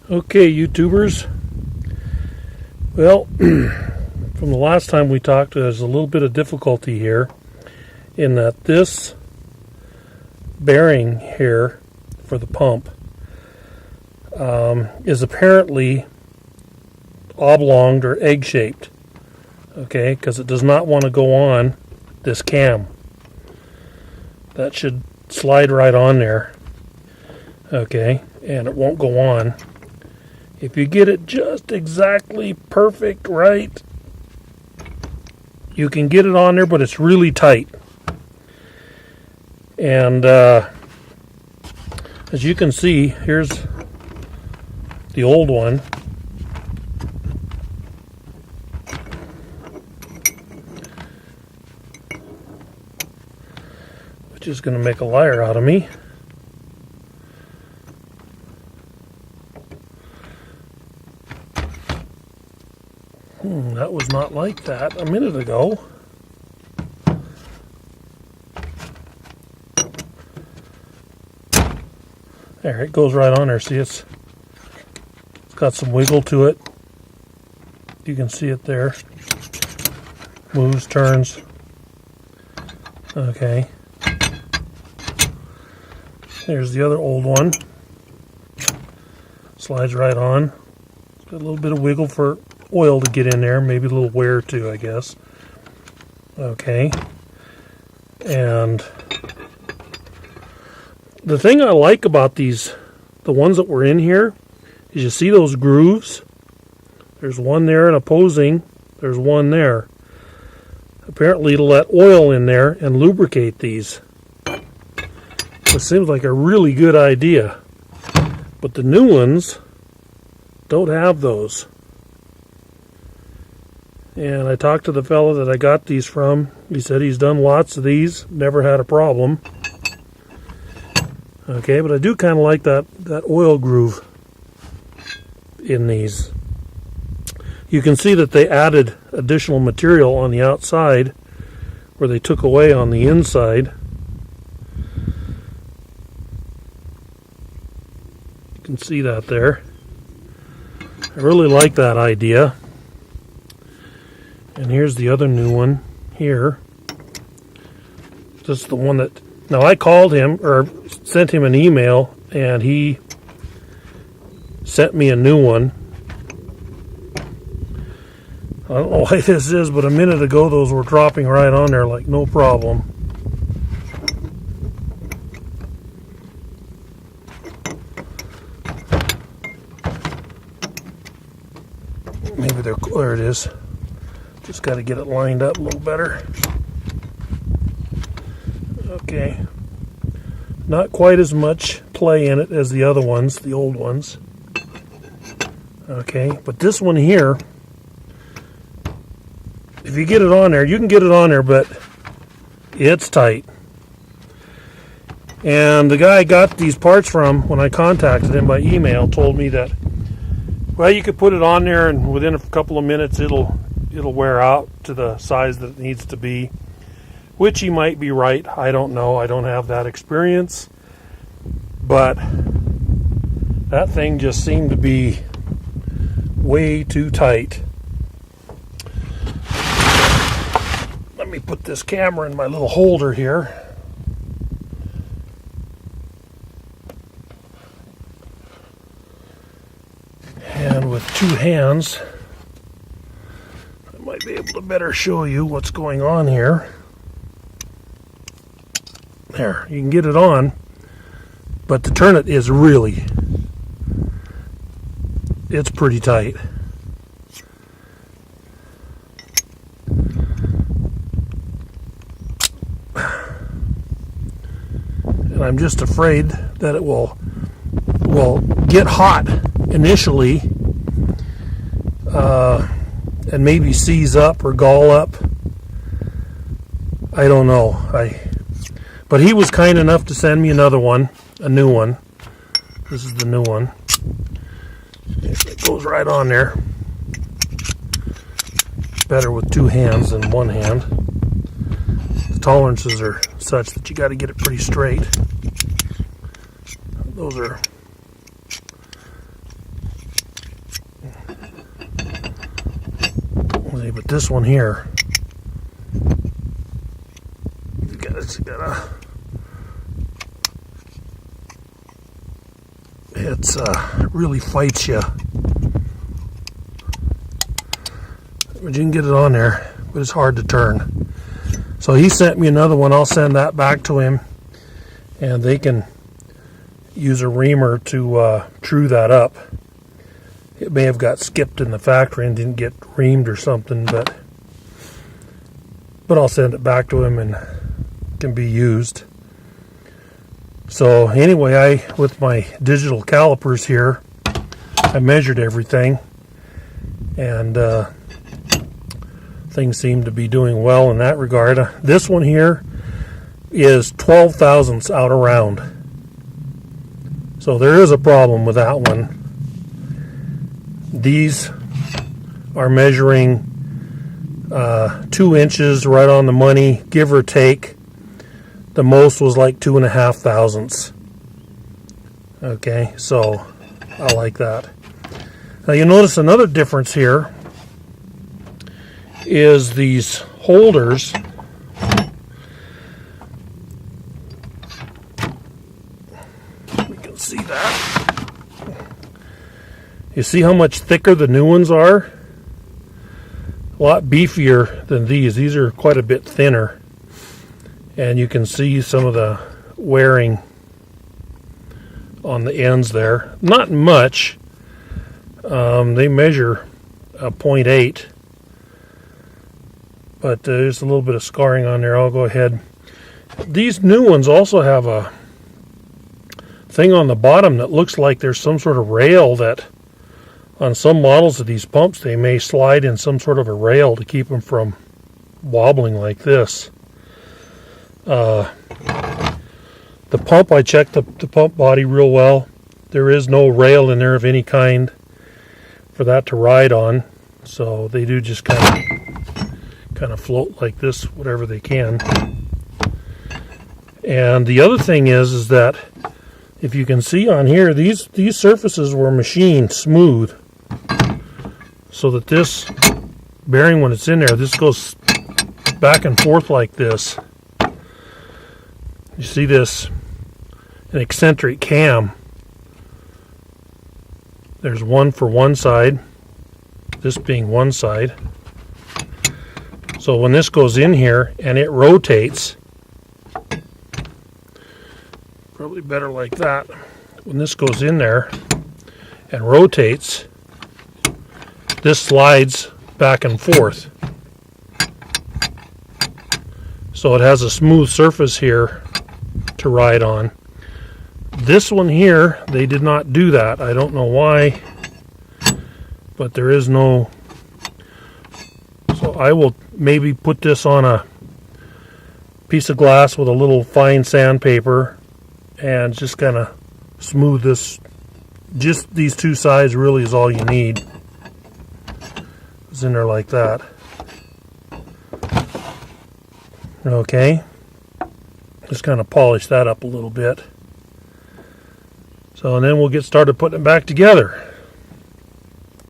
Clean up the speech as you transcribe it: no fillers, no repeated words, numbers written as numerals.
Okay, YouTubers. Well, from the last time we talked, there's a little bit of difficulty here in that this bearing here for the pump is apparently oblonged or egg-shaped. Okay, because it does not want to go on this cam. That should slide right on there. Okay, and it won't go on. If you get it just exactly perfect right, you can get it on there, but it's really tight. And as you can see, here's the old one. Which is going to make a liar out of me. That was not like that a minute ago. There, it goes right on there. See, it's got some wiggle to it. You can see it there. Moves, turns. Okay. There's the other old one. Slides right on. It's got a little bit of wiggle for oil to get in there, maybe a little wear too, I guess. Okay. And the thing I like about these, the ones that were in here, is you see those grooves? There's one there and opposing, there's one there. Apparently it'll let oil in there and lubricate these. It seems like a really good idea. But the new ones don't have those. And I talked to the fellow that I got these from. He said he's done lots of these, never had a problem. Okay, but I do kind of like that oil groove in these. You can see that they added additional material on the outside where they took away on the inside. You can see that there. I really like that idea. And here's the other new one here. This is the one that... Now, I called him, or sent him an email, and he sent me a new one. I don't know why this is, but a minute ago those were dropping right on there like no problem. Maybe they're... There it is. Just got to get it lined up a little better. Okay. Not quite as much play in it as the other ones, the old ones. Okay, but this one here, if you get it on there, you can get it on there, but it's tight. And the guy I got these parts from, when I contacted him by email, told me that, well, you could put it on there and within a couple of minutes it'll wear out to the size that it needs to be, which he might be right. I don't know. I don't have that experience. But that thing just seemed to be way too tight. Let me put this camera in my little holder here. And with two hands, I might be able to better show you what's going on here. There, you can get it on, but to turn it is really, it's pretty tight. And I'm just afraid that it will get hot initially, and maybe seize up or gall up. I don't know. But he was kind enough to send me another one, a new one. This is the new one. It goes right on there. Better with two hands than one hand. The tolerances are such that you got to get it pretty straight. Those are See, but this one here, you gotta it's really fights you. But you can get it on there, but it's hard to turn. So he sent me another one. I'll send that back to him, and they can use a reamer to true that up. It may have got skipped in the factory and didn't get reamed or something, but I'll send it back to him and it can be used. So anyway, with my digital calipers here, I measured everything, and things seem to be doing well in that regard. This one here is 12 thousandths out of round. So there is a problem with that one. These are measuring 2 inches right on the money, give or take. The most was like 2.5 thousandths. Okay, so I like that. Now you notice another difference here is these holders. We can see that. You see how much thicker the new ones are? A lot beefier than these. These are quite a bit thinner. And you can see some of the wearing on the ends there. Not much. They measure 0.8. But there's a little bit of scarring on there. I'll go ahead. These new ones also have a thing on the bottom that looks like there's some sort of rail that on some models of these pumps they may slide in some sort of a rail to keep them from wobbling like this. The pump, I checked the pump body real well. There is no rail in there of any kind for that to ride on. So they do just kind of float like this, whatever they can. And the other thing is that if you can see on here, these surfaces were machined smooth, so that this bearing, when it's in there, this goes back and forth like this. You see this, an eccentric cam. There's one for one side, this being one side. So when this goes in here and it rotates, probably better like that. When this goes in there and rotates, this slides back and forth. So it has a smooth surface here to ride on. This one here, they did not do that. I don't know why, but there is no. So I will maybe put this on a piece of glass with a little fine sandpaper and just kind of smooth this. Just these two sides really is all you need. It's in there like that. Okay. Just kind of polish that up a little bit. So, and then we'll get started putting it back together.